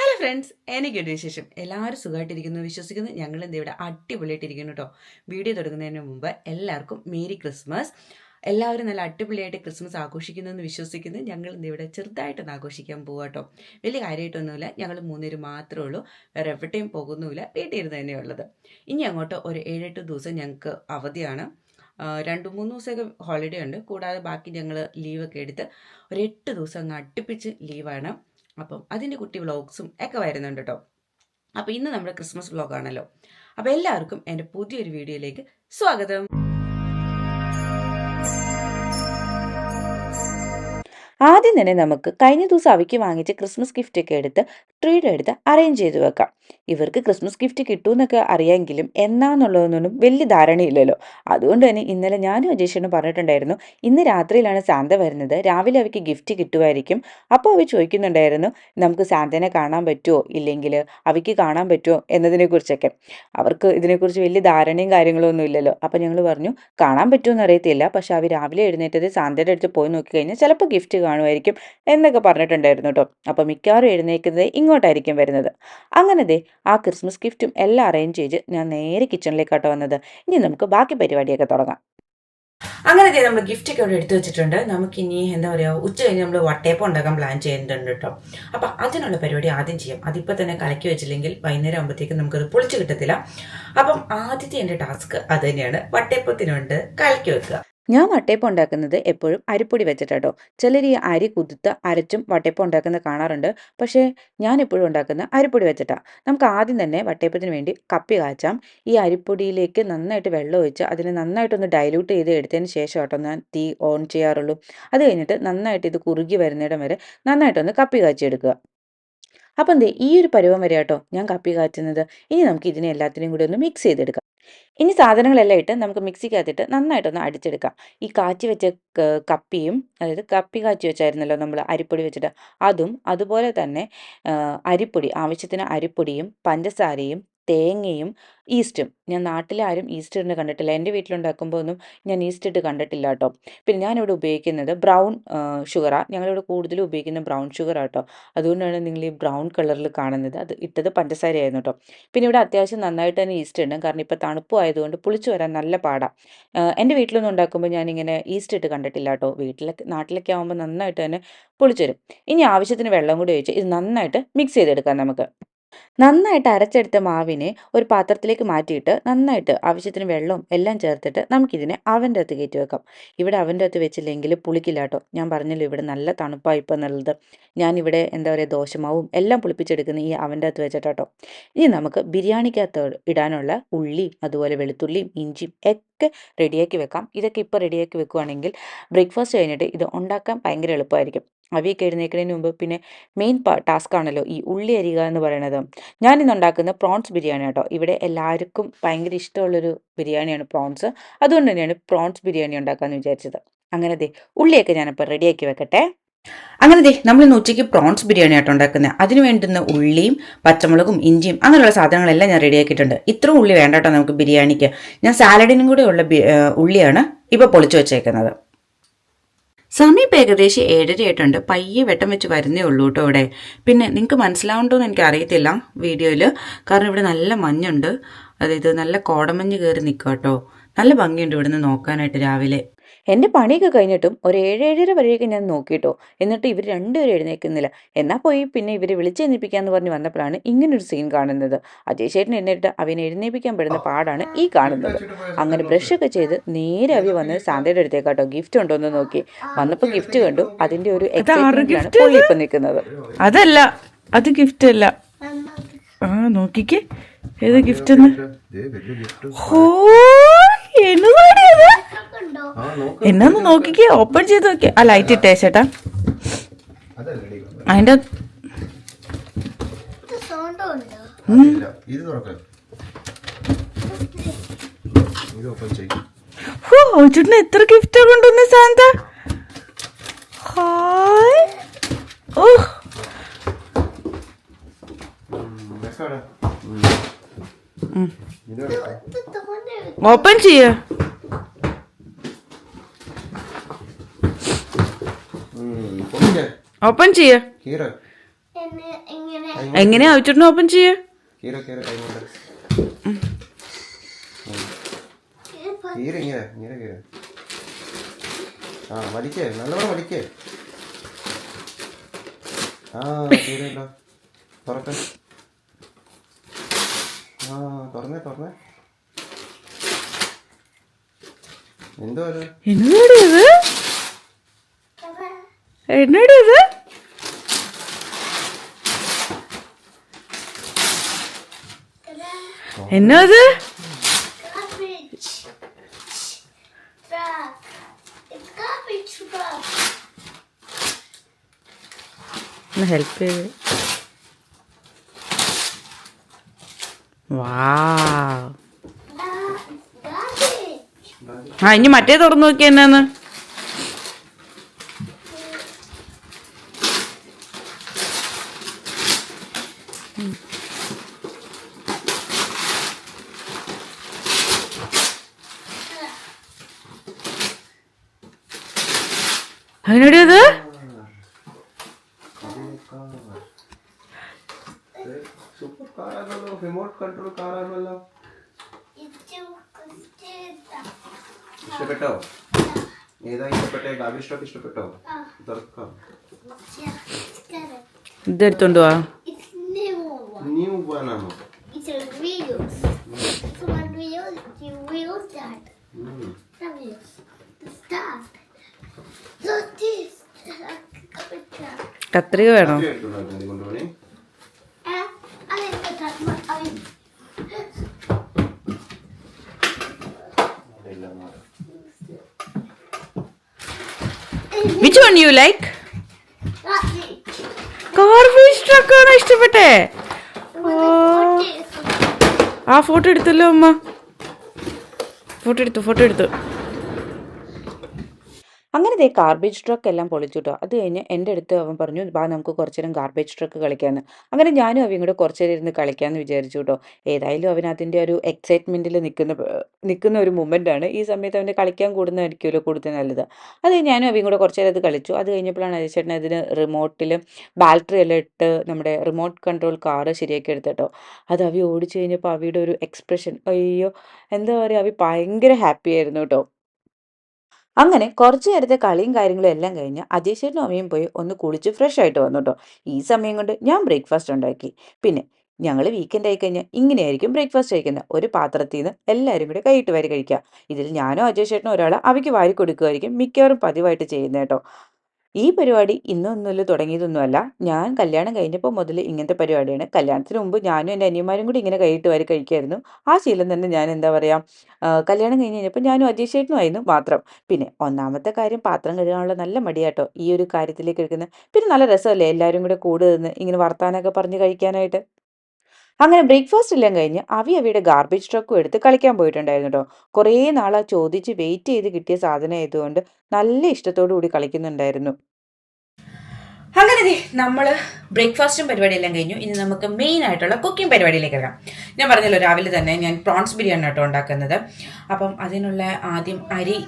Hello friends, എനിക്കൊരു വിശേഷം. എല്ലാവരും സുഖമായിട്ടിരിക്കുന്നു വിശ്വസിക്കുന്നു. ഞങ്ങൾ എന്ത് ഇവിടെ അടിപൊളിയായിട്ടിരിക്കുന്നു കേട്ടോ. വീഡിയോ തുടങ്ങുന്നതിന് മുമ്പ് എല്ലാവർക്കും മേരി ക്രിസ്മസ്. എല്ലാവരും നല്ല അടിപൊളിയായിട്ട് ക്രിസ്മസ് ആഘോഷിക്കുന്നു എന്ന് വിശ്വസിക്കുന്നു. ഞങ്ങൾ എന്ത് ഇവിടെ ചെറുതായിട്ടൊന്ന് ആഘോഷിക്കാൻ പോവാം കേട്ടോ. വലിയ കാര്യമായിട്ടൊന്നുമില്ല, ഞങ്ങൾ 3 പേര് മാത്രമേ ഉള്ളൂ. വേറെ എവിടെയും പോകുന്നുമില്ല, വീട്ടിൽ ഇരുന്ന് തന്നെയുള്ളത്. ഇനി അങ്ങോട്ട് ഒരു 7-8 ദിവസം ഞങ്ങൾക്ക് അവധിയാണ്. 2-3 ദിവസമൊക്കെ ഹോളിഡേ ഉണ്ട്. കൂടാതെ ബാക്കി ഞങ്ങൾ ലീവൊക്കെ എടുത്ത് ഒരു 8 ദിവസം അങ്ങ് അടുപ്പിച്ച് ലീവാണ്. അപ്പം അതിൻ്റെ കുട്ടി വ്ളോഗ്സും ഒക്കെ വരുന്നുണ്ട് കേട്ടോ. അപ്പോൾ ഇന്ന് നമ്മുടെ ക്രിസ്മസ് വ്ളോഗാണല്ലോ. അപ്പോൾ എല്ലാവർക്കും എൻ്റെ പുതിയൊരു വീഡിയോയിലേക്ക് സ്വാഗതം. ആദ്യം തന്നെ നമുക്ക് കഴിഞ്ഞ ദിവസം അവയ്ക്ക് വാങ്ങിച്ച ക്രിസ്മസ് ഗിഫ്റ്റ് ഒക്കെ എടുത്ത് ട്രീയുടെ അടുത്ത് അറേഞ്ച് ചെയ്ത് വെക്കാം. ഇവർക്ക് ക്രിസ്മസ് ഗിഫ്റ്റ് കിട്ടുമെന്നൊക്കെ അറിയാമെങ്കിലും എന്നാന്നുള്ളതൊന്നും വലിയ ധാരണയില്ലല്ലോ. അതുകൊണ്ട് തന്നെ ഇന്നലെ ഞാനും അജേഷനും പറഞ്ഞിട്ടുണ്ടായിരുന്നു, ഇന്ന് രാത്രിയിലാണ് സാന്ത വരുന്നത്, രാവിലെ അവയ്ക്ക് ഗിഫ്റ്റ് കിട്ടുമായിരിക്കും. അപ്പോൾ അവർ ചോദിക്കുന്നുണ്ടായിരുന്നു, നമുക്ക് സാന്തനെ കാണാൻ പറ്റുമോ ഇല്ലെങ്കിൽ അവയ്ക്ക് കാണാൻ പറ്റുമോ എന്നതിനെക്കുറിച്ചൊക്കെ. അവർക്ക് ഇതിനെക്കുറിച്ച് വലിയ ധാരണയും കാര്യങ്ങളും ഒന്നും ഇല്ലല്ലോ. അപ്പോൾ ഞങ്ങൾ പറഞ്ഞു കാണാൻ പറ്റുമെന്ന് അറിയത്തില്ല, പക്ഷെ അവർ രാവിലെ എഴുന്നേറ്റത് സാന്തയുടെ അടുത്ത് പോയി നോക്കിക്കഴിഞ്ഞാൽ ചിലപ്പോൾ ഗിഫ്റ്റ് കാണുമായിരിക്കും എന്നൊക്കെ പറഞ്ഞിട്ടുണ്ടായിരുന്നു കേട്ടോ. അപ്പോൾ മിക്കവാറും എഴുന്നേക്കുന്നത് ഇങ്ങോട്ടായിരിക്കും വരുന്നത്. അങ്ങനെ ആ ക്രിസ്മസ് ഗിഫ്റ്റും എല്ലാം അറേഞ്ച് ചെയ്ത് ഞാൻ നേരെ കിച്ചണിലേക്കാട്ടോ വന്നത്. ഇനി നമുക്ക് ബാക്കി പരിപാടിയൊക്കെ തുടങ്ങാം. അങ്ങനെ നമ്മൾ ഗിഫ്റ്റ് ഒക്കെ അവിടെ എടുത്തു വെച്ചിട്ടുണ്ട്. നമുക്കിനി എന്താ പറയുക, ഉച്ച കഴിഞ്ഞ് നമ്മൾ വട്ടയപ്പം ഉണ്ടാക്കാൻ പ്ലാൻ ചെയ്യുന്നുണ്ട് കേട്ടോ. അപ്പം അതിനുള്ള പരിപാടി ആദ്യം ചെയ്യാം. അതിപ്പോൾ തന്നെ കലക്കി വെച്ചില്ലെങ്കിൽ വൈകുന്നേരം ആകുമ്പോഴത്തേക്കും നമുക്കത് പൊളിച്ച് കിട്ടത്തില്ല. അപ്പം ആദ്യത്തെ എൻ്റെ ടാസ്ക് അത് തന്നെയാണ്, വട്ടയപ്പത്തിനുണ്ട് കലക്കി വെക്കുക. ഞാൻ വട്ടയപ്പം ഉണ്ടാക്കുന്നത് എപ്പോഴും അരിപ്പൊടി വെച്ചിട്ടോ. ചിലർ ഈ അരി കുതിർത്ത് അരച്ചും വട്ടയപ്പം ഉണ്ടാക്കുന്നത് കാണാറുണ്ട്. പക്ഷേ ഞാൻ എപ്പോഴും ഉണ്ടാക്കുന്ന അരിപ്പൊടി വെച്ചിട്ടാണ്. നമുക്ക് ആദ്യം തന്നെ വട്ടയപ്പത്തിന് വേണ്ടി കപ്പി കാച്ചാം. ഈ അരിപ്പൊടിയിലേക്ക് നന്നായിട്ട് വെള്ളം ഒഴിച്ച് അതിനെ നന്നായിട്ടൊന്ന് ഡൈല്യൂട്ട് ചെയ്ത് എടുത്തതിന് ശേഷം കേട്ടോ ഞാൻ തീ ഓൺ ചെയ്യാറുള്ളൂ. അത് കഴിഞ്ഞിട്ട് നന്നായിട്ട് ഇത് കുറുകി വരുന്നിടം വരെ നന്നായിട്ടൊന്ന് കപ്പി കാച്ചിയെടുക്കുക. അപ്പം ഈ ഒരു പരുവം വരെ കേട്ടോ ഞാൻ കപ്പി കാച്ചുന്നത്. ഇനി നമുക്ക് ഇതിനെ എല്ലാത്തിനെയും കൂടി ഒന്ന് മിക്സ് ചെയ്തെടുക്കാം. ഇനി സാധനങ്ങളെല്ലാം ഇട്ട് നമുക്ക് മിക്സിക്കകത്തിട്ട് നന്നായിട്ടൊന്ന് അടിച്ചെടുക്കാം. ഈ കാച്ചി വെച്ച കപ്പിയും, അതായത് കപ്പി കാച്ചി വെച്ചായിരുന്നല്ലോ നമ്മൾ അരിപ്പൊടി വെച്ചിട്ട്, അതും അതുപോലെ തന്നെ അരിപ്പൊടി, ആവശ്യത്തിന് അരിപ്പൊടിയും പഞ്ചസാരയും തേങ്ങയും ഈസ്റ്റും. ഞാൻ നാട്ടിലെ ആരും ഈസ്റ്റ് ഇട്ട് കണ്ടിട്ടില്ല, എൻ്റെ വീട്ടിലുണ്ടാക്കുമ്പോൾ ഒന്നും ഞാൻ ഈസ്റ്റ് ഇട്ട് കണ്ടിട്ടില്ല കേട്ടോ. പിന്നെ ഞാനിവിടെ ഉപയോഗിക്കുന്നത് ബ്രൗൺ ഷുഗറാണ്. ഞങ്ങളിവിടെ കൂടുതലും ഉപയോഗിക്കുന്നത് ബ്രൗൺ ഷുഗറാണ് കേട്ടോ. അതുകൊണ്ടാണ് നിങ്ങൾ ഈ ബ്രൗൺ കളറിൽ കാണുന്നത്. അത് ഇട്ടത് പഞ്ചസാരയായിരുന്നു കേട്ടോ. പിന്നെ ഇവിടെ അത്യാവശ്യം നന്നായിട്ട് തന്നെ ഈസ്റ്റ് ഉണ്ട്, കാരണം ഇപ്പോൾ തണുപ്പും ആയതുകൊണ്ട് പുളിച്ചു വരാൻ നല്ല പാടാണ്. എൻ്റെ വീട്ടിലൊന്നും ഉണ്ടാക്കുമ്പോൾ ഞാനിങ്ങനെ ഈസ്റ്റ് ഇട്ട് കണ്ടിട്ടില്ല കേട്ടോ. നാട്ടിലൊക്കെ ആകുമ്പോൾ നന്നായിട്ട് തന്നെ പുളിച്ചു വരും. ഇനി ആവശ്യത്തിന് വെള്ളം കൂടി ഒഴിച്ച് ഇത് നന്നായിട്ട് മിക്സ് ചെയ്തെടുക്കാം നമുക്ക്. നന്നായിട്ട് അരച്ചെടുത്ത മാവിനെ ഒരു പാത്രത്തിലേക്ക് മാറ്റിയിട്ട് നന്നായിട്ട് ആവശ്യത്തിന് വെള്ളവും എല്ലാം ചേർത്തിട്ട് നമുക്കിതിനെ അവൻ്റെ അകത്ത് കയറ്റി വെക്കാം. ഇവിടെ അവൻ്റെ അകത്ത് വെച്ചില്ലെങ്കിൽ പുളിക്കില്ല കേട്ടോ. ഞാൻ പറഞ്ഞല്ലോ ഇവിടെ നല്ല തണുപ്പാണ് ഇപ്പം എന്നുള്ളത്. ഞാനിവിടെ എന്താ പറയുക, ദോശമാവും എല്ലാം പുളിപ്പിച്ചെടുക്കുന്ന ഈ അവൻ്റെ അകത്ത് വെച്ചിട്ടോ. ഇനി നമുക്ക് ബിരിയാണിക്കകത്ത് ഇടാനുള്ള ഉള്ളി, അതുപോലെ വെളുത്തുള്ളിയും ഇഞ്ചിയും ഒക്കെ റെഡിയാക്കി വെക്കാം. ഇതൊക്കെ ഇപ്പോൾ റെഡിയാക്കി വെക്കുകയാണെങ്കിൽ ബ്രേക്ക്ഫാസ്റ്റ് കഴിഞ്ഞിട്ട് ഇത് ഉണ്ടാക്കാൻ ഭയങ്കര എളുപ്പമായിരിക്കും. അവയൊക്കെ എഴുന്നേൽക്കുന്നതിന് മുമ്പ് പിന്നെ മെയിൻ ടാസ്ക് ആണല്ലോ ഈ ഉള്ളി അരിയുക എന്ന് പറയുന്നത്. ഞാനിന്ന് ഉണ്ടാക്കുന്ന പ്രോൺസ് ബിരിയാണി കേട്ടോ. ഇവിടെ എല്ലാവർക്കും ഭയങ്കര ഇഷ്ടമുള്ളൊരു ബിരിയാണിയാണ് പ്രോൺസ്. അതുകൊണ്ട് തന്നെയാണ് പ്രോൺസ് ബിരിയാണി ഉണ്ടാക്കാമെന്ന് വിചാരിച്ചത്. അങ്ങനെ ഉള്ളിയൊക്കെ ഞാനിപ്പോൾ റെഡിയാക്കി വെക്കട്ടെ. അങ്ങനെ നമ്മളിന്ന് ഉച്ചയ്ക്ക് പ്രോൺസ് ബിരിയാണി ആയിട്ട് ഉണ്ടാക്കുന്നത്. അതിന് വേണ്ടുന്ന ഉള്ളിയും പച്ചമുളകും ഇഞ്ചിയും അങ്ങനെയുള്ള സാധനങ്ങളെല്ലാം ഞാൻ റെഡിയാക്കിയിട്ടുണ്ട്. ഇത്രയും ഉള്ളി വേണ്ട കേട്ടോ നമുക്ക് ബിരിയാണിക്ക്. ഞാൻ സാലഡിനും കൂടെ ഉള്ള ഉള്ളിയാണ് ഇപ്പോൾ പൊളിച്ചു വെച്ചേക്കുന്നത്. സമയം ഇപ്പം ഏകദേശം 7:30 ആയിട്ടുണ്ട്. പയ്യെ വെട്ടം വെച്ച് വരുന്നേ ഉള്ളൂ കേട്ടോ ഇവിടെ. പിന്നെ നിങ്ങൾക്ക് മനസ്സിലാവുണ്ടോ എന്ന് എനിക്ക് അറിയത്തില്ല വീഡിയോയിൽ, കാരണം ഇവിടെ നല്ല മഞ്ഞുണ്ട്. അതായത് നല്ല കോടമഞ്ഞ് കയറി നിൽക്കുക കേട്ടോ. നല്ല ഭംഗിയുണ്ട് ഇവിടുന്ന് നോക്കാനായിട്ട് രാവിലെ. എൻ്റെ പണിയൊക്കെ കഴിഞ്ഞിട്ടും ഒരു 7-7:30 വരെയൊക്കെ ഞാൻ നോക്കിയിട്ടോ. എന്നിട്ട് ഇവർ രണ്ടുപേരും എഴുന്നേൽക്കുന്നില്ല. എന്നാൽ പോയി പിന്നെ ഇവരെ വിളിച്ചെഴുന്നേൽപ്പിക്കാമെന്ന് പറഞ്ഞ് വന്നപ്പോഴാണ് ഇങ്ങനൊരു സീൻ കാണുന്നത്. അജയ് ചേട്ടൻ എന്നിട്ട് അവനെ എഴുന്നേൽപ്പിക്കാൻ പെടുന്ന പാടാണ് ഈ കാണുന്നത്. അങ്ങനെ ബ്രഷൊക്കെ ചെയ്ത് നേരെ അവ വന്ന് സാന്തയുടെ അടുത്തേക്കാട്ടോ ഗിഫ്റ്റ് ഉണ്ടോ എന്ന് നോക്കി. വന്നപ്പോൾ ഗിഫ്റ്റ് കണ്ടു. അതിൻ്റെ ഒരു എക്സൈറ്റ്മെന്റിലാണ് പുള്ളി ഇപ്പം നിൽക്കുന്നത്. അതല്ല, അത് ഗിഫ്റ്റ് അല്ല. നോക്കിക്കേ ഏത് ഗിഫ്റ്റ് എന്നാന്ന് നോക്കിക്കേ. ഓപ്പൺ ചെയ്ത് നോക്കിയേ. ആ ലൈറ്റ് ഇട്ടേ ചേട്ടാ. അതിന്റെ ചേട്ടന് എത്ര ഗിഫ്റ്റാ കൊണ്ടുവന്ന സാന്ത. ഹായ്. ഓപ്പൺ ചെയ്യ. ഓപ്പൺ ചെയ്യ. എങ്ങനെയാ അവിച്ചേട്ടൻ ഓപ്പൺ ചെയ്യേ? കീറ കീറ കൈ കൊണ്ട് കീറ ഇങ്ങനെ ഇങ്ങനെ കീറ. ആ വലിക്കേ, നല്ലോണം വലിക്കേ. ആ കീറല്ലോ, തുറക്ക. ആ തുറന്നേ തുറന്നേ. എന്തോ അത്? എന്നോട് ഇത് എന്നോട് ഇത് എന്നോ ഇത് ഹെൽപ്പ് ചെയ്ത്. വാവ്. ആ ഇനി മറ്റേ തുറന്നു നോക്കി എന്നാന്ന്. അതിനോടത് സൂപ്പർ കാറാണല്ലോ, റിമോട്ട് കൺട്രോൾ കാറാണല്ലോ. ഇഷ്ടപ്പെട്ടോ? ഏതാ ഇഷ്ടപ്പെട്ടെ? ഗാർബേജ് ട്രക്ക് ഇഷ്ടപ്പെട്ടോ? തുറക്കാം. ഇതെടുത്തോണ്ട് പോവാ. ന്യൂ വനാണോ? കത്രിക വേണോ? കൊണ്ടുപോണേ. Which one you like? Garbage truck ആണോ ഇഷ്ടപ്പെട്ടെ? ആ ഫോട്ടോ എടുത്തല്ലോ അമ്മ. ഫോട്ടോ എടുത്തു. അങ്ങനെ ദേ ഗാർബേജ് ട്രക്ക് എല്ലാം പൊളിച്ചു കേട്ടോ. അത് കഴിഞ്ഞ് എൻ്റെ അടുത്ത് അവൻ പറഞ്ഞു, ബാ നമുക്ക് കുറച്ച് നേരം ഗാർബേജ് ട്രക്ക് കളിക്കാമെന്ന്. അങ്ങനെ ഞാനും അവയും കൂടെ കുറച്ച് നേരം ഇരുന്ന് കളിക്കാമെന്ന് വിചാരിച്ചു കേട്ടോ. ഏതായാലും അവൻ അതിൻ്റെ ഒരു എക്സൈറ്റ്മെൻറ്റിൽ നിൽക്കുന്ന ഒരു മൊമെൻ്റാണ്. ഈ സമയത്ത് അവൻ്റെ കളിക്കാൻ കൂടുന്നതായിരിക്കുമല്ലോ കൂടുതൽ നല്ലത്. അത് കഴിഞ്ഞ് ഞാനും അവയും കൂടെ കുറച്ച് നേരം അത് കളിച്ചു. അത് കഴിഞ്ഞപ്പോഴാണ് അജയ് അതിന് റിമോട്ടിൽ ബാറ്ററി എല്ലാം ഇട്ട് നമ്മുടെ റിമോട്ട് കൺട്രോൾ കാറ് ശരിയാക്കി എടുത്തിട്ടോ. അത് അവി ഓടിച്ചു കഴിഞ്ഞപ്പോൾ അവിയുടെ ഒരു എക്സ്പ്രഷൻ, അയ്യോ എന്താ പറയുക, അവി ഭയങ്കര ഹാപ്പി ആയിരുന്നു കേട്ടോ. അങ്ങനെ കുറച്ച് നേരത്തെ കളിയും കാര്യങ്ങളും എല്ലാം കഴിഞ്ഞ് അജയ് ചേട്ടനും അമ്മയും പോയി ഒന്ന് കുളിച്ച് ഫ്രഷ് ആയിട്ട് വന്നു കേട്ടോ. ഈ സമയം കൊണ്ട് ഞാൻ ബ്രേക്ക്ഫാസ്റ്റ് ഉണ്ടാക്കി. പിന്നെ ഞങ്ങൾ വീക്കെൻഡ് ആയി കഴിഞ്ഞാൽ ഇങ്ങനെയായിരിക്കും ബ്രേക്ക്ഫാസ്റ്റ് കഴിക്കുന്നത്. ഒരു പാത്രത്തിൽ നിന്ന് എല്ലാവരും കൂടെ കൈയിട്ട് വാരി കഴിക്കുക. ഇതിൽ ഞാനോ അജയ് ചേട്ടനോ ഒരാൾ അവയ്ക്ക് വാരി കൊടുക്കുമായിരിക്കും മിക്കവാറും പതിവായിട്ട് ചെയ്യുന്നത് കേട്ടോ. ഈ പരിപാടി ഇന്നൊന്നുമില്ല തുടങ്ങിയതൊന്നുമല്ല. ഞാൻ കല്യാണം കഴിഞ്ഞപ്പോൾ മുതൽ ഇങ്ങനത്തെ പരിപാടിയാണ്. കല്യാണത്തിന് മുമ്പ് ഞാനും എൻ്റെ അനിയന്മാരും കൂടി ഇങ്ങനെ കൈയിട്ട് വാരി കഴിക്കുമായിരുന്നു. ആ ശീലം തന്നെ ഞാൻ എന്താ പറയുക, കല്യാണം കഴിഞ്ഞ് കഴിഞ്ഞപ്പോൾ ഞാനും അജയ് ചേട്ടനുമായിരുന്നു മാത്രം. പിന്നെ ഒന്നാമത്തെ കാര്യം പാത്രം കഴുകാനുള്ള നല്ല മടിയാട്ടോ ഈ ഒരു കാര്യത്തിലേക്ക് എടുക്കുന്നത്. പിന്നെ നല്ല രസമല്ലേ എല്ലാവരും കൂടെ കൂടെ നിന്ന് ഇങ്ങനെ വർത്താനമൊക്കെ പറഞ്ഞ് കഴിക്കാനായിട്ട്. അങ്ങനെ ബ്രേക്ക്ഫാസ്റ്റ് എല്ലാം കഴിഞ്ഞ് അവയുടെ ഗാർബേജ് ട്രക്കും എടുത്ത് കളിക്കാൻ പോയിട്ടുണ്ടായിരുന്നു കേട്ടോ. കുറേ നാളാ ചോദിച്ച് വെയിറ്റ് ചെയ്ത് കിട്ടിയ സാധനം ആയതുകൊണ്ട് നല്ല ഇഷ്ടത്തോടു കൂടി കളിക്കുന്നുണ്ടായിരുന്നു. അങ്ങനെ നമ്മൾ ബ്രേക്ക്ഫാസ്റ്റും പരിപാടിയെല്ലാം കഴിഞ്ഞു. ഇനി നമുക്ക് മെയിൻ ആയിട്ടുള്ള കുക്കിംഗ് പരിപാടിയിലേക്ക് ഇറങ്ങാം. ഞാൻ പറഞ്ഞല്ലോ രാവിലെ തന്നെ ഞാൻ പ്രോൺസ് ബിരിയാണി കേട്ടോ ഉണ്ടാക്കുന്നത്. അപ്പം അതിനുള്ള ആദ്യം അരി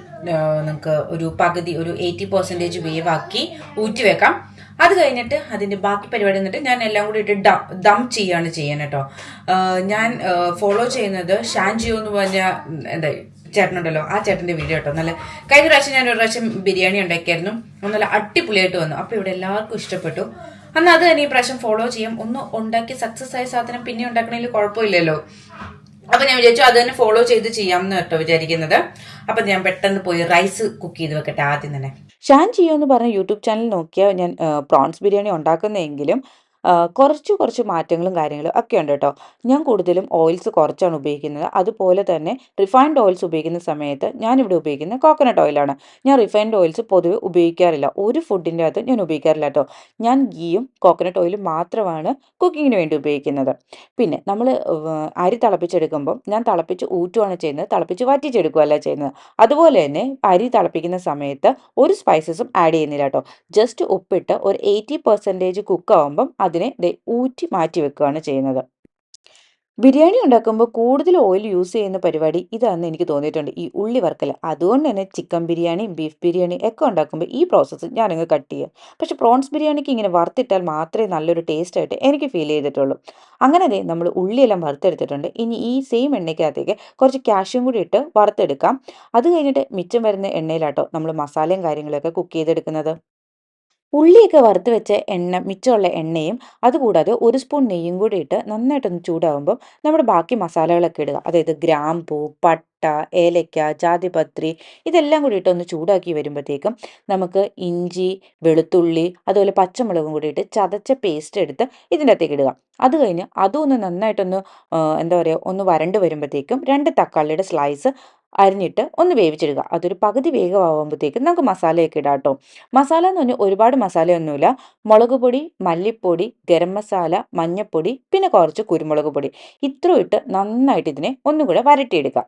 നമുക്ക് ഒരു പകുതി ഒരു 80% വേവാക്കി ഊറ്റി വെക്കാം. അത് കഴിഞ്ഞിട്ട് അതിൻ്റെ ബാക്കി പരിപാടി എന്നിട്ട് ഞാൻ എല്ലാം കൂടി ഇട്ട് ദം ചെയ്യാണ് ചെയ്യാൻ കേട്ടോ. ഞാൻ ഫോളോ ചെയ്യുന്നത് ഷാൻജിയോ എന്ന് പറഞ്ഞ എന്താ ചേട്ടനുണ്ടല്ലോ, ആ ചേട്ടൻ്റെ വീഡിയോ കേട്ടോ. നല്ല കഴിഞ്ഞ പ്രാവശ്യം ഞാൻ ഒരു പ്രാവശ്യം ബിരിയാണി ഉണ്ടാക്കിയായിരുന്നു. നല്ല അടിപൊളിയായിട്ട് വന്നു. അപ്പോൾ ഇവിടെ എല്ലാവർക്കും ഇഷ്ടപ്പെട്ടു. അന്ന് അത് തന്നെ ഈ പ്രാവശ്യം ഫോളോ ചെയ്യാം. ഒന്ന് ഉണ്ടാക്കി സക്സസ് ആയ സാധനം പിന്നെ ഉണ്ടാക്കണതിൽ കുഴപ്പമില്ലല്ലോ. അപ്പൊ ഞാൻ വിചാരിച്ചു അത് തന്നെ ഫോളോ ചെയ്ത് ചെയ്യാമെന്ന് കേട്ടോ വിചാരിക്കുന്നത്. അപ്പൊ ഞാൻ പെട്ടെന്ന് പോയി റൈസ് കുക്ക് ചെയ്ത് വെക്കട്ടെ ആദ്യം തന്നെ. ഷാൻ ജിയോ എന്ന് പറഞ്ഞ യൂട്യൂബ് ചാനൽ നോക്കിയാൽ ഞാൻ പ്രോൺസ് ബിരിയാണി ഉണ്ടാക്കുന്നതെങ്കിലും കുറച്ച് മാറ്റങ്ങളും കാര്യങ്ങളും ഒക്കെ ഉണ്ട് കേട്ടോ. ഞാൻ കൂടുതലും ഓയിൽസ് കുറച്ചാണ് ഉപയോഗിക്കുന്നത്. അതുപോലെ തന്നെ റിഫൈൻഡ് ഓയിൽസ് ഉപയോഗിക്കുന്ന സമയത്ത് ഞാനിവിടെ ഉപയോഗിക്കുന്നത് കോക്കനട്ട് ഓയിലാണ്. ഞാൻ റിഫൈൻഡ് ഓയിൽസ് പൊതുവെ ഉപയോഗിക്കാറില്ല. ഒരു ഫുഡിൻ്റെ അകത്ത് ഞാൻ ഉപയോഗിക്കാറില്ല കേട്ടോ. ഞാൻ ഗീയും കോക്കനട്ട് ഓയിലും മാത്രമാണ് കുക്കിങ്ങിന് വേണ്ടി ഉപയോഗിക്കുന്നത്. പിന്നെ നമ്മൾ അരി തിളപ്പിച്ചെടുക്കുമ്പം ഞാൻ തിളപ്പിച്ച് ഊറ്റുകയാണ് ചെയ്യുന്നത്, തിളപ്പിച്ച് വറ്റിച്ചെടുക്കുകയല്ല ചെയ്യുന്നത്. അതുപോലെ തന്നെ അരി തിളപ്പിക്കുന്ന സമയത്ത് ഒരു സ്പൈസസും ആഡ് ചെയ്യുന്നില്ല കേട്ടോ. ജസ്റ്റ് ഉപ്പിട്ട് ഒരു 80% കുക്കാവുമ്പം അതിനെ ഊറ്റി മാറ്റി വെക്കുകയാണ് ചെയ്യുന്നത്. ബിരിയാണി ഉണ്ടാക്കുമ്പോൾ കൂടുതൽ ഓയിൽ യൂസ് ചെയ്യുന്ന പരിപാടി ഇതാണെന്ന് എനിക്ക് തോന്നിയിട്ടുണ്ട്, ഈ ഉള്ളി വറുക്കൽ. അതുകൊണ്ട് തന്നെ ചിക്കൻ ബിരിയാണി, ബീഫ് ബിരിയാണി ഒക്കെ ഉണ്ടാക്കുമ്പോൾ ഈ പ്രോസസ്സ് ഞാനങ്ങ് കട്ട് ചെയ്യുക. പക്ഷെ പ്രോൺസ് ബിരിയാണിക്ക് ഇങ്ങനെ വറുത്തിട്ടാൽ മാത്രമേ നല്ലൊരു ടേസ്റ്റ് ആയിട്ട് എനിക്ക് ഫീൽ ചെയ്തിട്ടുള്ളൂ. അങ്ങനെ ദേ നമ്മൾ ഉള്ളിയെല്ലാം വറുത്തെടുത്തിട്ടുണ്ട്. ഇനി ഈ സെയിം എണ്ണയ്ക്കകത്തേക്ക് കുറച്ച് കാഷ്യും കൂടി ഇട്ട് വറുത്തെടുക്കാം. അത് കഴിഞ്ഞിട്ട് മിച്ചം വരുന്ന എണ്ണയിലാട്ടോ നമ്മൾ മസാലയും കാര്യങ്ങളൊക്കെ കുക്ക് ചെയ്തെടുക്കുന്നത്. ഉള്ളിയൊക്കെ വറുത്ത് വെച്ച എണ്ണ, മിച്ചമുള്ള എണ്ണയും അതുകൂടാതെ 1 സ്പൂൺ നെയ്യും കൂടി ഇട്ട് നന്നായിട്ടൊന്ന് ചൂടാവുമ്പോൾ നമ്മുടെ ബാക്കി മസാലകളൊക്കെ ഇടുക. അതായത് ഗ്രാമ്പൂ, പട്ട, ഏലയ്ക്ക, ജാതിപത്രി, ഇതെല്ലാം കൂടി ഇട്ട് ഒന്ന് ചൂടാക്കി വരുമ്പോഴത്തേക്കും നമുക്ക് ഇഞ്ചി, വെളുത്തുള്ളി, അതുപോലെ പച്ചമുളകും കൂടി ഇട്ട് ചതച്ച പേസ്റ്റ് എടുത്ത് ഇതിൻ്റെ അകത്തേക്ക് ഇടുക. അത് കഴിഞ്ഞ് അതും ഒന്ന് നന്നായിട്ടൊന്ന് എന്താ പറയുക, ഒന്ന് വരണ്ട് വരുമ്പോഴത്തേക്കും 2 തക്കാളിയുടെ സ്ലൈസ് അരിഞ്ഞിട്ട് ഒന്ന് വേവിച്ചിടുക. അതൊരു പകുതി വേഗമാകുമ്പോഴത്തേക്കും നമുക്ക് മസാലയൊക്കെ ഇടാം കേട്ടോ. മസാല എന്ന് പറഞ്ഞാൽ ഒരുപാട് മസാലയൊന്നുമില്ല. മുളക് പൊടി, മല്ലിപ്പൊടി, ഗരം മസാല, മഞ്ഞപ്പൊടി, പിന്നെ കുറച്ച് കുരുമുളക് പൊടി, ഇത്രയും ഇട്ട് നന്നായിട്ട് ഇതിനെ ഒന്നും കൂടെ വരട്ടിയെടുക്കുക.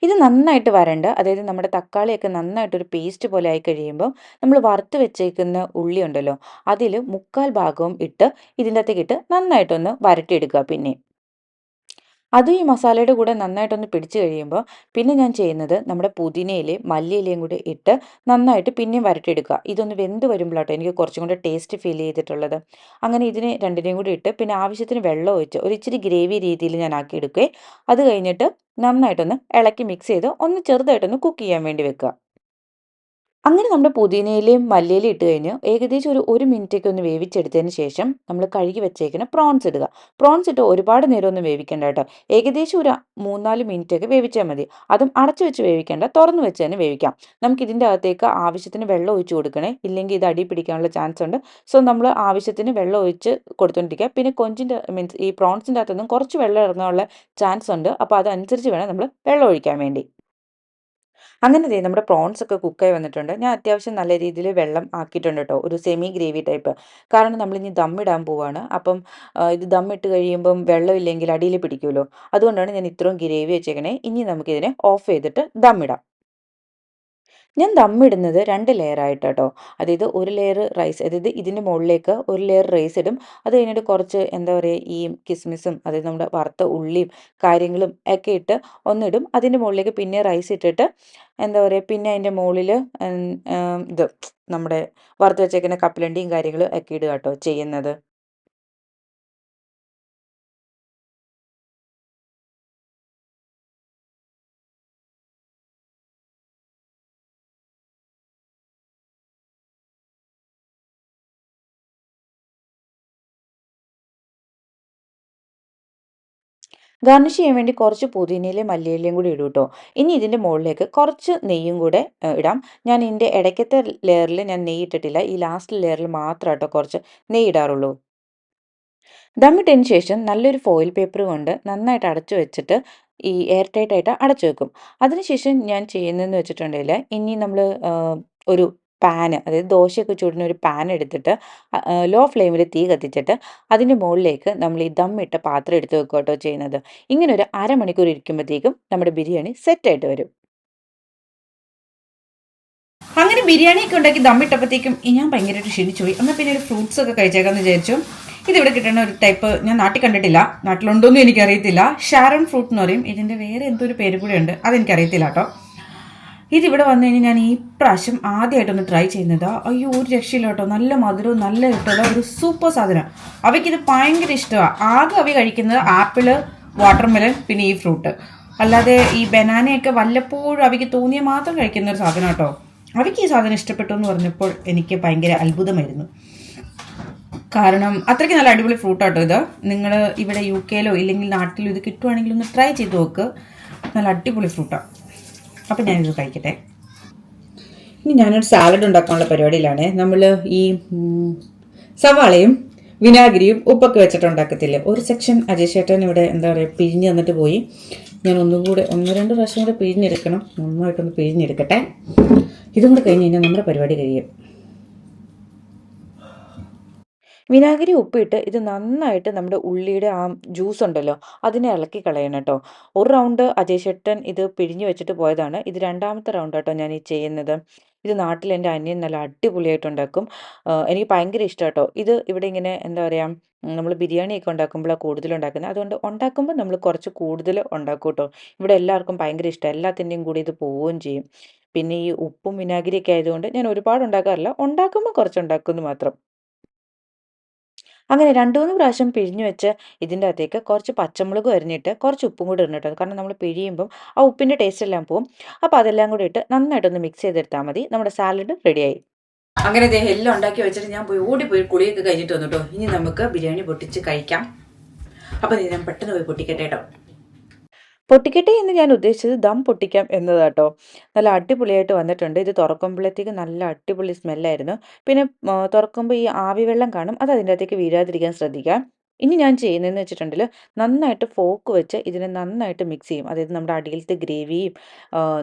ഇത് നന്നായിട്ട് വരണ്ട്, അതായത് നമ്മുടെ തക്കാളിയൊക്കെ നന്നായിട്ടൊരു പേസ്റ്റ് പോലെ ആയി കഴിയുമ്പോൾ നമ്മൾ വറുത്ത് വെച്ചേക്കുന്ന ഉള്ളി ഉണ്ടല്ലോ, അതിൽ 3/4 ഭാഗവും ഇട്ട് ഇതിൻ്റെ അകത്തേക്ക് ഇട്ട് നന്നായിട്ടൊന്ന് വരട്ടിയെടുക്കുക. പിന്നെ അതും ഈ മസാലയുടെ കൂടെ നന്നായിട്ടൊന്ന് പിടിച്ച് കഴിയുമ്പോൾ പിന്നെ ഞാൻ ചെയ്യുന്നത് നമ്മുടെ പുതിനയിലയും മല്ലിയിലയും കൂടി ഇട്ട് നന്നായിട്ട് പിന്നെയും വരട്ടിയെടുക്കുക. ഇതൊന്ന് വെന്ത് വരുമ്പോഴാട്ടോ എനിക്ക് കുറച്ചും കൂടെ ടേസ്റ്റ് ഫീൽ ചെയ്തിട്ടുള്ളത്. അങ്ങനെ ഇതിനെ രണ്ടിനെയും കൂടി ഇട്ട് പിന്നെ ആവശ്യത്തിന് വെള്ളം ഒഴിച്ച് ഒരു ഇച്ചിരി ഗ്രേവി രീതിയിൽ ഞാൻ ആക്കി എടുക്കുകയും അത് കഴിഞ്ഞിട്ട് നന്നായിട്ടൊന്ന് ഇളക്കി മിക്സ് ചെയ്ത് ഒന്ന് ചെറുതായിട്ടൊന്ന് കുക്ക് ചെയ്യാൻ വേണ്ടി വെക്കുക. അങ്ങനെ നമ്മുടെ പുതിനയിലയും മല്ലിയിലയും ഇട്ട് കഴിഞ്ഞ് ഏകദേശം ഒരു മിനിറ്റൊക്കെ ഒന്ന് വേവിച്ചെടുത്തതിന് ശേഷം നമ്മൾ കഴുകി വെച്ചേക്കുന്ന പ്രോൺസ് ഇടുക. പ്രോൺസ് ഇട്ട് ഒരുപാട് നേരം ഒന്നും വേവിക്കേണ്ട കേട്ടോ. ഏകദേശം ഒരു 3-4 മിനിറ്റൊക്കെ വേവിച്ചാൽ മതി. അതും അടച്ചു വെച്ച് വേവിക്കേണ്ട, തുറന്നു വെച്ച് തന്നെ വേവിക്കാം. നമുക്ക് ഇതിൻ്റെ അകത്തേക്ക് ആവശ്യത്തിന് വെള്ളം ഒഴിച്ച് കൊടുക്കണേ, ഇല്ലെങ്കിൽ ഇത് അടി പിടിക്കാനുള്ള ചാൻസ് ഉണ്ട്. സോ നമ്മൾ ആവശ്യത്തിന് വെള്ളം ഒഴിച്ച് കൊടുത്തോണ്ടിരിക്കുക. പിന്നെ കൊഞ്ചിൻ്റെ മീൻസ് ഈ പ്രോൺസിൻ്റെ അകത്തുനിന്നും കുറച്ച് വെള്ളം ഇറങ്ങാനുള്ള ചാൻസ് ഉണ്ട്. അപ്പോൾ അതനുസരിച്ച് വേണം നമ്മൾ വെള്ളം ഒഴിക്കാൻ വേണ്ടി. അങ്ങനെ ദേ നമ്മുടെ പ്രോൺസ് ഒക്കെ കുക്കായി വന്നിട്ടുണ്ട്. ഞാൻ അത്യാവശ്യം നല്ല രീതിയിൽ വെള്ളം ആക്കിയിട്ടുണ്ട് കേട്ടോ, ഒരു സെമി ഗ്രേവി ടൈപ്പ്. കാരണം നമ്മളിനി ദമ്മിടാൻ പോവാണ്. അപ്പം ഇത് ദമ്മിട്ട് കഴിയുമ്പം വെള്ളമില്ലെങ്കിൽ അടിയിൽ പിടിക്കുമല്ലോ. അതുകൊണ്ടാണ് ഞാൻ ഇത്രയും ഗ്രേവി വെച്ചേക്കണേ. ഇനി നമുക്കിതിനെ ഓഫ് ചെയ്തിട്ട് ദമ്മിടാം. ഞാൻ ദമ്മിടുന്നത് 2 ലെയർ ആയിട്ടാട്ടോ. അതായത് ഒരു ലെയർ റൈസ്, അതായത് ഇതിൻ്റെ മുകളിലേക്ക് ഒരു ലെയർ റൈസ് ഇടും. അത് കഴിഞ്ഞിട്ട് കുറച്ച് എന്താ പറയുക, ഈ കിസ്മിസും അതായത് നമ്മുടെ വറുത്ത ഉള്ളിയും കാര്യങ്ങളും ഒക്കെ ഇട്ട് ഒന്നിടും. അതിൻ്റെ മുകളിലേക്ക് പിന്നെ റൈസ് ഇട്ടിട്ട് എന്താ പറയുക, പിന്നെ അതിൻ്റെ മുകളിൽ ഇത് നമ്മുടെ വറുത്ത് വെച്ചേക്കുന്ന കപ്പലണ്ടിയും കാര്യങ്ങളും ഒക്കെ ഇടുക കേട്ടോ ചെയ്യുന്നത്. ഗാർണിഷ് ചെയ്യാൻ വേണ്ടി കുറച്ച് പുതിനയിലയും മല്ലിയിലയും കൂടി ഇടും കേട്ടോ. ഇനി ഇതിൻ്റെ മുകളിലേക്ക് കുറച്ച് നെയ്യും കൂടെ ഇടാം. ഞാൻ ഇതിൻ്റെ ഇടയ്ക്കത്തെ ലെയറിൽ ഞാൻ നെയ്യ് ഇട്ടിട്ടില്ല. ഈ ലാസ്റ്റ് ലെയറിൽ മാത്രം കേട്ടോ കുറച്ച് നെയ്യ് ഇടാറുള്ളൂ. ദമ്മിട്ടതിന് ശേഷം നല്ലൊരു ഫോയിൽ പേപ്പർ കൊണ്ട് നന്നായിട്ട് അടച്ചു വെച്ചിട്ട് ഈ എയർ ടൈറ്റ് ആയിട്ട് അടച്ചു വെക്കും. അതിനുശേഷം ഞാൻ ചെയ്യുന്നതെന്ന് വെച്ചിട്ടുണ്ടെങ്കിൽ ഇനി നമ്മൾ ഒരു പാന്, അതായത് ദോശയൊക്കെ ചുടുന്ന ഒരു പാൻ എടുത്തിട്ട് ലോ ഫ്ലെയിമിൽ തീ കത്തിച്ചിട്ട് അതിൻ്റെ മുകളിലേക്ക് നമ്മൾ ഈ ദമ്മിട്ട പാത്രം എടുത്ത് വെക്കുക കേട്ടോ ചെയ്യുന്നത്. ഇങ്ങനെ ഒരു അരമണിക്കൂർ ഇരിക്കുമ്പോഴത്തേക്കും നമ്മുടെ ബിരിയാണി സെറ്റായിട്ട് വരും. അങ്ങനെ ബിരിയാണിയൊക്കെ ഉണ്ടാക്കി ദമ്മിട്ടപ്പോഴത്തേക്കും ഞാൻ ഭയങ്കരമായിട്ട് ക്ഷണിച്ചു പോയി. എന്നാൽ പിന്നെ ഒരു ഫ്രൂട്ട്സ് ഒക്കെ കഴിച്ചേക്കാന്ന് വിചാരിച്ചു. ഇതിവിടെ കിട്ടുന്ന ഒരു ടൈപ്പ് ഞാൻ നാട്ടിൽ കണ്ടിട്ടില്ല, നാട്ടിലുണ്ടോയെന്നും എനിക്കറിയത്തില്ല. ഷാരൺ ഫ്രൂട്ട് എന്ന് പറയും. ഇതിൻ്റെ വേറെ എന്തോ ഒരു പേര് കൂടെ ഉണ്ട്, അതെനിക്കറിയത്തില്ല കേട്ടോ. ഇതിവിടെ വന്നു കഴിഞ്ഞാൽ ഞാൻ ഈ പ്രാവശ്യം ആദ്യമായിട്ടൊന്ന് ട്രൈ ചെയ്യുന്നത്. അയ്യോ ഒരു രക്ഷയില്ല കേട്ടോ, നല്ല മധുരവും നല്ല ഇട്ടുള്ള ഒരു സൂപ്പർ സാധനം. അവയ്ക്കിത് ഭയങ്കര ഇഷ്ടമാണ്. ആകെ അവ കഴിക്കുന്നത് ആപ്പിള്, വാട്ടർമെലൺ, പിന്നെ ഈ ഫ്രൂട്ട്. അല്ലാതെ ഈ ബനാനയൊക്കെ വല്ലപ്പോഴും അവയ്ക്ക് തോന്നിയാൽ മാത്രം കഴിക്കുന്ന ഒരു സാധനം കേട്ടോ. അവയ്ക്ക് ഈ സാധനം ഇഷ്ടപ്പെട്ടു എന്ന് പറഞ്ഞപ്പോൾ എനിക്ക് ഭയങ്കര അത്ഭുതമായിരുന്നു. കാരണം അത്രയ്ക്ക് നല്ല അടിപൊളി ഫ്രൂട്ടാട്ടോ ഇത്. നിങ്ങൾ ഇവിടെ UK-ലോ ഇല്ലെങ്കിൽ നാട്ടിലോ ഇത് കിട്ടുവാണെങ്കിൽ ഒന്ന് ട്രൈ ചെയ്ത് നോക്ക്. നല്ല അടിപൊളി ഫ്രൂട്ടാണ്. അപ്പം ഞാനിത് കഴിക്കട്ടെ. ഇനി ഞാനൊരു സാലഡ് ഉണ്ടാക്കാനുള്ള പരിപാടിയിലാണ്. നമ്മൾ ഈ സവാളയും വിനാഗിരിയും ഉപ്പൊക്കെ വെച്ചിട്ട് ഉണ്ടാക്കത്തില്ലേ, ഒരു സെക്ഷൻ അജയ് ചേട്ടൻ ഇവിടെ എന്താ പറയുക പിഴിഞ്ഞ് തന്നിട്ട് പോയി. ഞാൻ ഒന്നും കൂടെ 1-2 പ്രാവശ്യം കൂടെ പിഴിഞ്ഞെടുക്കണം. നന്നായിട്ടൊന്ന് പിഴിഞ്ഞെടുക്കട്ടെ. ഇതും കൂടെ കഴിഞ്ഞ് കഴിഞ്ഞാൽ നമ്മുടെ പരിപാടി കഴിയും. വിനാഗിരി ഉപ്പിട്ട് ഇത് നന്നായിട്ട് നമ്മുടെ ഉള്ളിയുടെ ആ ജ്യൂസ് ഉണ്ടല്ലോ അതിനെ ഇളക്കി കളയണം കേട്ടോ. ഒരു റൗണ്ട് അജയ് ചേട്ടൻ ഇത് പിഴിഞ്ഞ് വെച്ചിട്ട് പോയതാണ്. ഇത് 2ാമത്തെ റൗണ്ട് കേട്ടോ ഞാൻ ഈ ചെയ്യുന്നത്. ഇത് നാട്ടിൽ എൻ്റെ അനിയൻ നല്ല അടിപൊളിയായിട്ടുണ്ടാക്കും. എനിക്ക് ഭയങ്കര ഇഷ്ടം കേട്ടോ. ഇത് ഇവിടെ ഇങ്ങനെ എന്താ പറയുക, നമ്മൾ ബിരിയാണിയൊക്കെ ഉണ്ടാക്കുമ്പോഴാണ് കൂടുതലുണ്ടാക്കുന്നത്. അതുകൊണ്ട് ഉണ്ടാക്കുമ്പോൾ നമ്മൾ കുറച്ച് കൂടുതൽ ഉണ്ടാക്കും കേട്ടോ. ഇവിടെ എല്ലാവർക്കും ഭയങ്കര ഇഷ്ടമാണ്. എല്ലാത്തിൻ്റെയും കൂടി ഇത് പോവുകയും ചെയ്യും. പിന്നെ ഈ ഉപ്പും വിനാഗിരിയൊക്കെ ആയതുകൊണ്ട് ഞാൻ ഒരുപാട് ഉണ്ടാക്കാറില്ല. ഉണ്ടാക്കുമ്പോൾ കുറച്ചുണ്ടാക്കുമെന്ന് മാത്രം. അങ്ങനെ 2, 3 പ്രാവശ്യം പിഴിഞ്ഞ് വെച്ച് ഇതിൻ്റെ അകത്തേക്ക് കുറച്ച് പച്ചമുളകും അരിഞ്ഞിട്ട് കുറച്ച് ഉപ്പും കൂടി ഇടണം കേട്ടോ. കാരണം നമ്മൾ പിഴിയുമ്പം ആ ഉപ്പിൻ്റെ ടേസ്റ്റ് എല്ലാം പോവും. അപ്പോൾ അതെല്ലാം കൂടി ഇട്ട് നന്നായിട്ടൊന്ന് മിക്സ് ചെയ്തെടുത്താൽ മതി. നമ്മുടെ സാലഡ് റെഡിയായി. അങ്ങനെ ദേ എല്ലാം ഉണ്ടാക്കി വെച്ചിട്ട് ഞാൻ പോയി ഓടിപ്പോയി കുളിയൊക്കെ കഴിഞ്ഞിട്ട് വന്നു കേട്ടോ. ഇനി നമുക്ക് ബിരിയാണി പൊട്ടിച്ച് കഴിക്കാം. അപ്പോൾ ഞാൻ പെട്ടെന്ന് പോയി പൊട്ടിക്കട്ടെ കേട്ടോ. പൊട്ടിക്കട്ടെ എന്ന് ഞാൻ ഉദ്ദേശിച്ചത് ദം പൊട്ടിക്കാം എന്നതാട്ടോ. നല്ല അടിപൊളിയായിട്ട് വന്നിട്ടുണ്ട്. ഇത് തുറക്കുമ്പോഴത്തേക്ക് നല്ല അടിപൊളി സ്മെല്ലായിരുന്നു. പിന്നെ തുറക്കുമ്പോൾ ഈ ആവി വെള്ളം കാണും. അത് അതിൻ്റെ അകത്തേക്ക് വീഴാതിരിക്കാൻ ശ്രദ്ധിക്കാം. ഇനി ഞാൻ ചെയ്യുന്നതെന്ന് വെച്ചിട്ടുണ്ടെങ്കിൽ നന്നായിട്ട് ഫോർക്ക് വെച്ച് ഇതിനെ നന്നായിട്ട് മിക്സ് ചെയ്യും. അതായത് നമ്മുടെ അടിയിലത്തെ ഗ്രേവിയും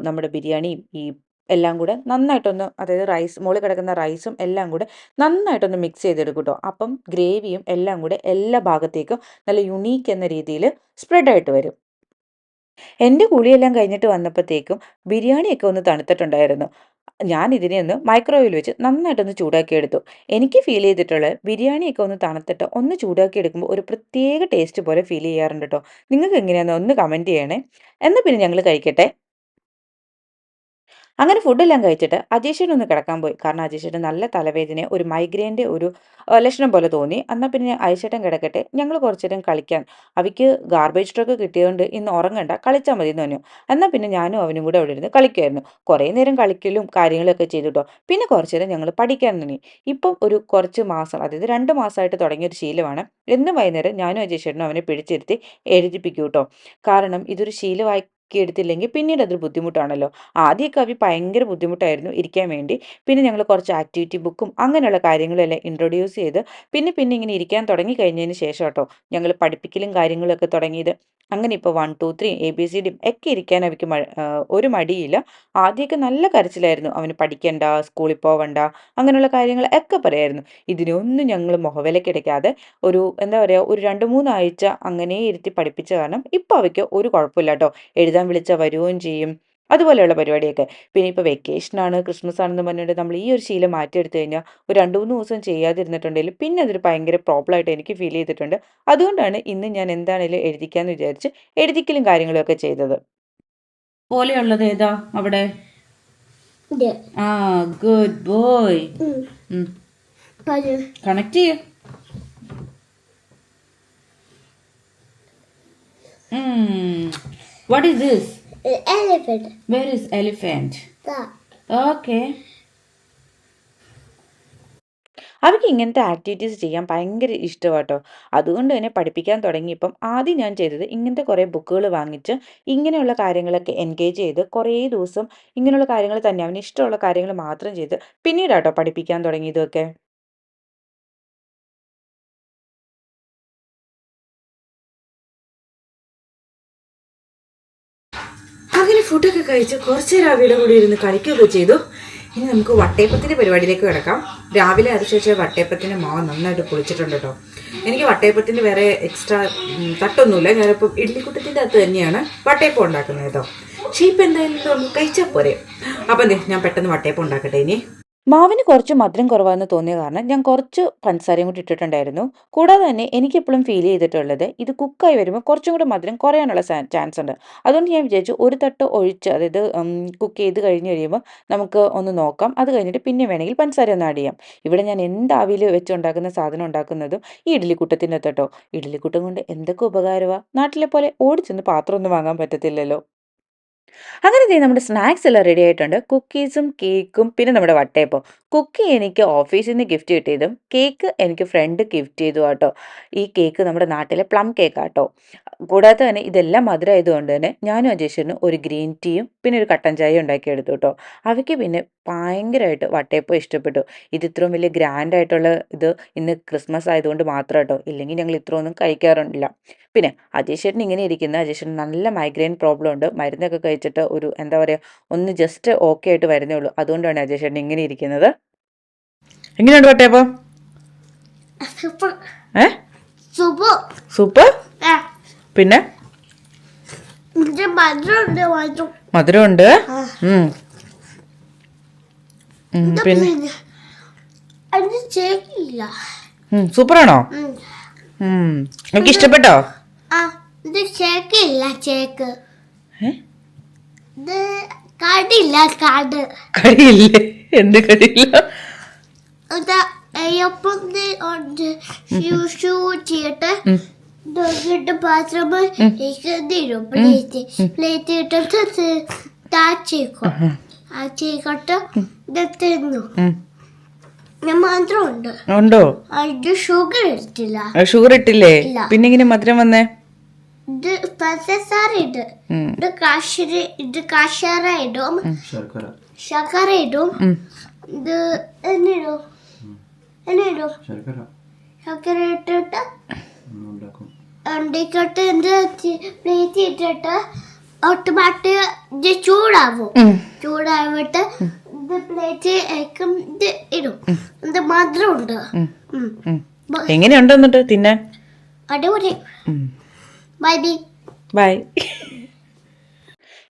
നമ്മുടെ ബിരിയാണിയും ഈ എല്ലാം കൂടെ നന്നായിട്ടൊന്ന്, അതായത് റൈസ് മുകളിൽ കിടക്കുന്ന റൈസും എല്ലാം കൂടെ നന്നായിട്ടൊന്ന് മിക്സ് ചെയ്തെടുക്കും കേട്ടോ. അപ്പം ഗ്രേവിയും എല്ലാം കൂടെ എല്ലാ ഭാഗത്തേക്കും നല്ല യുണീക്ക് എന്ന രീതിയിൽ സ്പ്രെഡായിട്ട് വരും. എൻ്റെ കുളിയെല്ലാം കഴിഞ്ഞിട്ട് വന്നപ്പോഴത്തേക്കും ബിരിയാണിയൊക്കെ ഒന്ന് തണുത്തിട്ടുണ്ടായിരുന്നു. ഞാൻ ഇതിനെ ഒന്ന് മൈക്രോവേവിൽ വെച്ച് നന്നായിട്ടൊന്ന് ചൂടാക്കി എടുത്തു. എനിക്ക് ഫീൽ ചെയ്തിട്ടുള്ളത് ബിരിയാണിയൊക്കെ ഒന്ന് തണുത്തിട്ട് ഒന്ന് ചൂടാക്കി എടുക്കുമ്പോൾ ഒരു പ്രത്യേക ടേസ്റ്റ് പോലെ ഫീൽ ചെയ്യാറുണ്ട് കേട്ടോ. നിങ്ങൾക്ക് എങ്ങനെയാണെന്ന് ഒന്ന് കമൻറ്റ് ചെയ്യണേ. എന്നാൽ പിന്നെ ഞങ്ങൾ കഴിക്കട്ടെ. അങ്ങനെ ഫുഡെല്ലാം കഴിച്ചിട്ട് അജേഷേട്ടനൊന്ന് കിടക്കാൻ പോയി. കാരണം അജേഷേട്ടൻ നല്ല തലവേദന, ഒരു മൈഗ്രെയിൻ്റെ ഒരു ലക്ഷണം പോലെ തോന്നി. എന്നാൽ പിന്നെ അജേഷേട്ടൻ കിടക്കട്ടെ, ഞങ്ങൾ കുറച്ചു നേരം കളിക്കാൻ, അവയ്ക്ക് ഗാർബേജ് ട്രക്ക് കിട്ടിയതുകൊണ്ട് ഇന്ന് ഉറങ്ങണ്ട, കളിച്ചാൽ മതി എന്ന് പറഞ്ഞു. എന്നാൽ പിന്നെ ഞാനും അവനും കൂടെ അവിടെ ഇരുന്ന് കളിക്കുമായിരുന്നു. കുറേ നേരം കളിക്കലും കാര്യങ്ങളൊക്കെ ചെയ്തു കേട്ടോ. പിന്നെ കുറച്ചു നേരം ഞങ്ങൾ പഠിക്കാൻ തുടങ്ങി. ഇപ്പം ഒരു കുറച്ച് മാസം, അതായത് 2 മാസമായിട്ട് തുടങ്ങിയൊരു ശീലമാണ്. എന്നും വൈകുന്നേരം ഞാനും അജേഷേട്ടനും അവനെ പിടിച്ചിരുത്തി എഴുതിപ്പിക്കും കേട്ടോ. കാരണം ഇതൊരു ശീലമായി എടുത്തില്ലെങ്കിൽ പിന്നീട് അതൊരു ബുദ്ധിമുട്ടാണല്ലോ. ആദ്യമൊക്കെ അവ ഭയങ്കര ബുദ്ധിമുട്ടായിരുന്നു ഇരിക്കാൻ വേണ്ടി. പിന്നെ ഞങ്ങൾ കുറച്ച് ആക്ടിവിറ്റി ബുക്കും അങ്ങനെയുള്ള കാര്യങ്ങളെല്ലാം ഇൻട്രൊഡ്യൂസ് ചെയ്ത് പിന്നെ ഇങ്ങനെ ഇരിക്കാൻ തുടങ്ങി കഴിഞ്ഞതിന് ശേഷം കേട്ടോ ഞങ്ങൾ പഠിപ്പിക്കലും കാര്യങ്ങളൊക്കെ തുടങ്ങിയത്. അങ്ങനെ ഇപ്പോൾ 1, 2, 3 ABCD ഒക്കെ ഇരിക്കാൻ അവയ്ക്ക് ഒരു മടിയില്ല. ആദ്യമൊക്കെ നല്ല കരച്ചിലായിരുന്നു. അവന് പഠിക്കണ്ട, സ്കൂളിൽ പോവണ്ട, അങ്ങനെയുള്ള കാര്യങ്ങൾ ഒക്കെ പറയായിരുന്നു. ഇതിനൊന്നും ഞങ്ങൾ മുഖവിലക്കെടുക്കാതെ ഒരു എന്താ പറയുക, ഒരു 2, 3 ആഴ്ച അങ്ങനെ ഇരുത്തി പഠിപ്പിച്ച കാരണം ഇപ്പോൾ അവയ്ക്ക് ഒരു കുഴപ്പമില്ല കേട്ടോ. എഴുതാൻ വിളിച്ചാൽ വരുകയും ചെയ്യും. അതുപോലെയുള്ള പരിപാടിയൊക്കെ. പിന്നെ ഇപ്പോൾ വെക്കേഷനാണ്, ക്രിസ്മസ് ആണെന്ന് പറഞ്ഞിട്ട് നമ്മൾ ഈ ഒരു ശീലം മാറ്റിയെടുത്തു കഴിഞ്ഞാൽ ഒരു 2, 3 ദിവസം ചെയ്യാതിരുന്നിട്ടുണ്ടെങ്കിൽ പിന്നെ അതൊരു ഭയങ്കര പ്രോബ്ലമായിട്ട് എനിക്ക് ഫീൽ ചെയ്തിട്ടുണ്ട്. അതുകൊണ്ടാണ് ഇന്ന് ഞാൻ എന്താണേലും എഴുതിക്കാമെന്ന് വിചാരിച്ച് എഴുതിക്കലും കാര്യങ്ങളൊക്കെ ചെയ്തത്. പോലെയുള്ളത് ഏതാ അവിടെ? ആ, ഗുഡ് ബോയ്. കണക്ട് ചെയ്യ. What is this? An elephant. Where is elephant? That. Okay. അവർക്ക് ഇങ്ങനത്തെ ആക്ടിവിറ്റീസ് ചെയ്യാൻ ഭയങ്കര ഇഷ്ടമാട്ടോ. അതുകൊണ്ട് തന്നെ പഠിപ്പിക്കാൻ തുടങ്ങിയപ്പം ആദ്യം ഞാൻ ചെയ്തത് ഇങ്ങനത്തെ കുറേ ബുക്കുകൾ വാങ്ങിച്ച് ഇങ്ങനെയുള്ള കാര്യങ്ങളൊക്കെ എൻഗേജ് ചെയ്ത് കുറേ ദിവസം ഇങ്ങനെയുള്ള കാര്യങ്ങൾ തന്നെ അവന് ഇഷ്ടമുള്ള കാര്യങ്ങൾ മാത്രം ചെയ്ത് പിന്നീടാട്ടോ പഠിപ്പിക്കാൻ തുടങ്ങിയതൊക്കെ. അങ്ങനെ ഫുഡൊക്കെ കഴിച്ച് കുറച്ച് നേരം അവയുടെ കൂടി ഇരുന്ന് കളിക്കുകയൊക്കെ ചെയ്തു. ഇനി നമുക്ക് വട്ടയപ്പത്തിൻ്റെ പരിപാടിയിലേക്ക് കിടക്കാം. രാവിലെ അതിനുശേഷം വട്ടയപ്പത്തിൻ്റെ മാവ് നന്നായിട്ട് പൊളിച്ചിട്ടുണ്ട് കേട്ടോ. എനിക്ക് വട്ടയപ്പത്തിൻ്റെ വേറെ എക്സ്ട്രാ തട്ടൊന്നുമില്ല. ഞാനിപ്പം ഇഡ്ലിക്കുട്ടത്തിൻ്റെ അകത്ത് തന്നെയാണ് വട്ടയപ്പം ഉണ്ടാക്കുന്നത് കേട്ടോ. പക്ഷേ ഇപ്പം എന്തായാലും നമുക്ക് കഴിച്ചാൽ പോരെ. അപ്പം ഞാൻ പെട്ടെന്ന് വട്ടയപ്പം ഉണ്ടാക്കട്ടെ. ഇനി മാവിന് കുറച്ച് മധുരം കുറവാണെന്ന് തോന്നിയ കാരണം ഞാൻ കുറച്ച് പഞ്ചസാരയും കൂടി ഇട്ടിട്ടുണ്ടായിരുന്നു. കൂടാതെ തന്നെ എനിക്കെപ്പോഴും ഫീൽ ചെയ്തിട്ടുള്ളത് ഇത് കുക്കായി വരുമ്പോൾ കുറച്ചും കൂടി മധുരം കുറയാനുള്ള ചാൻസ് ഉണ്ട്. അതുകൊണ്ട് ഞാൻ വിചാരിച്ചു ഒരു തട്ട് ഒഴിച്ച്, അതായത് കുക്ക് ചെയ്ത് കഴിഞ്ഞ് കഴിയുമ്പോൾ നമുക്ക് ഒന്ന് നോക്കാം. അത് കഴിഞ്ഞിട്ട് പിന്നെ വേണമെങ്കിൽ പഞ്ചസാര ഒന്ന് ആഡ് ചെയ്യാം. ഇവിടെ ഞാൻ എന്ത് ആവിയിൽ വെച്ച് ഉണ്ടാക്കുന്ന സാധനം ഉണ്ടാക്കുന്നതും ഈ ഇഡ്ലിക്കുട്ടത്തിൻ്റെ കേട്ടോ. ഇഡ്ലിക്കുട്ടം കൊണ്ട് എന്തൊക്കെ ഉപകാരമാണ്. നാട്ടിലെ പോലെ ഓടിച്ചെന്ന് പാത്രമൊന്നും വാങ്ങാൻ പറ്റത്തില്ലല്ലോ. അങ്ങനെ നമ്മുടെ സ്നാക്സ് എല്ലാം റെഡി ആയിട്ടുണ്ട്. കുക്കീസും കേക്കും പിന്നെ നമ്മുടെ വട്ടയപ്പം. കുക്കി എനിക്ക് ഓഫീസിൽ നിന്ന് ഗിഫ്റ്റ് കിട്ടിയതും കേക്ക് എനിക്ക് ഫ്രണ്ട് ഗിഫ്റ്റ് ചെയ്തു കേട്ടോ. ഈ കേക്ക് നമ്മുടെ നാട്ടിലെ പ്ലം കേക്കാട്ടോ. കൂടാതെ തന്നെ ഇതെല്ലാം മധുരമായതുകൊണ്ട് തന്നെ ഞാനും അജേഷനും ഒരു ഗ്രീൻ ടീയും പിന്നെ ഒരു കട്ടൻ ചായയും ഉണ്ടാക്കിയെടുത്തു കേട്ടോ. അവയ്ക്ക് പിന്നെ ഭയങ്കരമായിട്ട് വട്ടയപ്പം ഇഷ്ടപ്പെട്ടു. ഇത് ഇത്രയും വലിയ ഗ്രാൻഡായിട്ടുള്ള ഇത് ഇന്ന് ക്രിസ്മസ് ആയതുകൊണ്ട് മാത്രം കേട്ടോ. ഇല്ലെങ്കിൽ ഞങ്ങൾ ഇത്രയൊന്നും കഴിക്കാറില്ല. പിന്നെ അജേഷേട്ടൻ ഇങ്ങനെ ഇരിക്കുന്ന, അജേഷേട്ടൻ നല്ല മൈഗ്രെയിൻ പ്രോബ്ലം ഉണ്ട്. മരുന്നൊക്കെ കഴിച്ചിട്ട് ഒരു എന്താ പറയുക, ഒന്ന് ജസ്റ്റ് ഓക്കെ ആയിട്ട് വരുന്നേ ഉള്ളൂ. അതുകൊണ്ടാണ് അജേഷേട്ടൻ ഇങ്ങനെ ഇരിക്കുന്നത്. എങ്ങനെയുണ്ട് വട്ടയപ്പം? സൂപ്പർ. പിന്നെ മധുരമുണ്ട്. പിന്നെ അത് ചേക്കില്ല. സൂപ്പറാണോ? നമുക്ക് ഇഷ്ടപ്പെട്ടോ? ആ ഇത് ചേക്കില്ല, ചേക്ക്. ഇത് കടിയില്ല, കാട്. കടിയില്ലേ? എന്ത് കടിയില്ല? അയ്യപ്പം ഉണ്ട്. ഷൂ ചെയ്തിട്ട് പാത്രം തരും. പ്ലേറ്റ് ഇട്ടിട്ട് താച്ചേക്കും. ആച്ചേക്കോട്ട് ഇത് തിന്നു. ഞാൻ മാത്രം ഉണ്ട്. ഉണ്ടോ? ഇത് ഷുഗർ ഇട്ടില്ല. ഷുഗർ ഇട്ടില്ലേ? ഇല്ല. പിന്നെ ഇങ്ങനെ മധുരം വന്നേ? ഇത് പഞ്ചസാര ഇട്. ഇത് കാശാര ഇടും, ശർക്കര ശർക്കര ഇടും. ഇത് എന്നിടും, എന്നിടും. ശർക്കര ശർക്കര ഇട്ടിട്ട് ഉണ്ടാക്കും. ഉണ്ടാക്കിയിട്ട് എന്ത് പ്ലേറ്റ് ഇട്ടിട്ട് ഓട്ടോമാറ്റിക് ഇത് ചൂടാവും. ചൂടാവിട്ട് ഇത് പ്ലേറ്റ് ഇത് ഇടും. ഇത് മധുരം ഉണ്ട്. എങ്ങനെയുണ്ട് എന്നിട്ട് തിന്നാൻ? അടിപൊളി. Bye bye. ബൈ.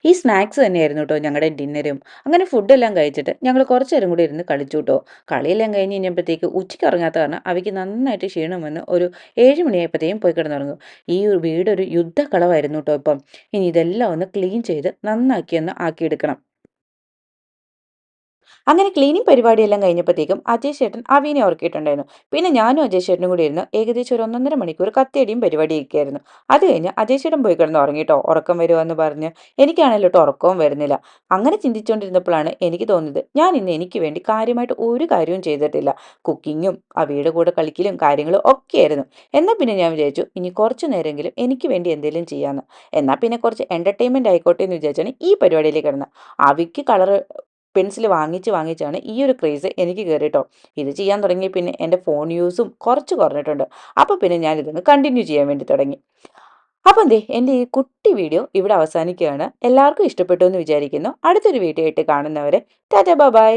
ഈ സ്നാക്സ് തന്നെയായിരുന്നു കേട്ടോ ഞങ്ങളുടെ ഡിന്നറും. അങ്ങനെ ഫുഡെല്ലാം കഴിച്ചിട്ട് ഞങ്ങൾ കുറച്ച് നേരം കൂടി ഇരുന്ന് കളിച്ചു കേട്ടോ. കളിയെല്ലാം കഴിഞ്ഞ് കഴിഞ്ഞപ്പോഴത്തേക്ക് ഉച്ചയ്ക്ക് ഉറങ്ങാത്ത കാരണം അവയ്ക്ക് നന്നായിട്ട് ക്ഷീണം വന്ന് ഒരു 7 മണിയായപ്പോഴത്തേക്കും പോയി കിടന്നുറങ്ങും. ഈ ഒരു വീടൊരു യുദ്ധക്കളമായിരുന്നു കേട്ടോ. ഇപ്പം ഇനി ഇതെല്ലാം ഒന്ന് ക്ലീൻ ചെയ്ത് നന്നാക്കിയൊന്ന് ആക്കിയെടുക്കണം. അങ്ങനെ ക്ലീനിങ് പരിപാടിയെല്ലാം കഴിഞ്ഞപ്പോഴത്തേക്കും അജയ് ചേട്ടൻ അവീനെ ഉറക്കിയിട്ടുണ്ടായിരുന്നു. പിന്നെ ഞാനും അജയ് ചേട്ടനും കൂടി ഇരുന്ന് ഏകദേശം ഒരു 1.5 മണിക്കൂർ കത്തിയടിയും പരിപാടിയൊക്കെയായിരുന്നു. അത് കഴിഞ്ഞ് അജയ് ചേട്ടൻ പോയി കിടന്ന് ഉറങ്ങിട്ടോ. ഉറക്കം വരുമെന്ന് പറഞ്ഞ് എനിക്കാണല്ലോ കേട്ടോ ഉറക്കവും വരുന്നില്ല. അങ്ങനെ ചിന്തിച്ചുകൊണ്ടിരുന്നപ്പോഴാണ് എനിക്ക് തോന്നിയത് ഞാൻ ഇന്ന് എനിക്ക് വേണ്ടി കാര്യമായിട്ട് ഒരു കാര്യവും ചെയ്തിട്ടില്ല. കുക്കിങ്ങും അവയുടെ കൂടെ കളിക്കലും കാര്യങ്ങളും ഒക്കെയായിരുന്നു. എന്നാൽ പിന്നെ ഞാൻ വിചാരിച്ചു ഇനി കുറച്ചു നേരമെങ്കിലും എനിക്ക് വേണ്ടി എന്തെങ്കിലും ചെയ്യാമെന്ന്. എന്നാൽ പിന്നെ കുറച്ച് എൻ്റർടൈൻമെൻറ്റ് ആയിക്കോട്ടെ എന്ന് വിചാരിച്ചാണ് ഈ പരിപാടിയിലേക്ക് കിടന്നത്. അവയ്ക്ക് കളർ പെൻസിൽ വാങ്ങിച്ചാണ് ഈ ഒരു ക്രേസ് എനിക്ക് കയറിട്ടോ. ഇത് ചെയ്യാൻ തുടങ്ങി പിന്നെ എൻ്റെ ഫോൺ യൂസും കുറച്ച് കുറഞ്ഞിട്ടുണ്ട്. അപ്പോൾ പിന്നെ ഞാനിതൊന്ന് കണ്ടിന്യൂ ചെയ്യാൻ വേണ്ടി തുടങ്ങി. അപ്പം എന്തേ എൻ്റെ ഈ കുട്ടി വീഡിയോ ഇവിടെ അവസാനിക്കുകയാണ്. എല്ലാവർക്കും ഇഷ്ടപ്പെട്ടു എന്ന് വിചാരിക്കുന്നു. അടുത്തൊരു വീഡിയോ ആയിട്ട് കാണുന്നവരെ ടാറ്റാ ബൈ.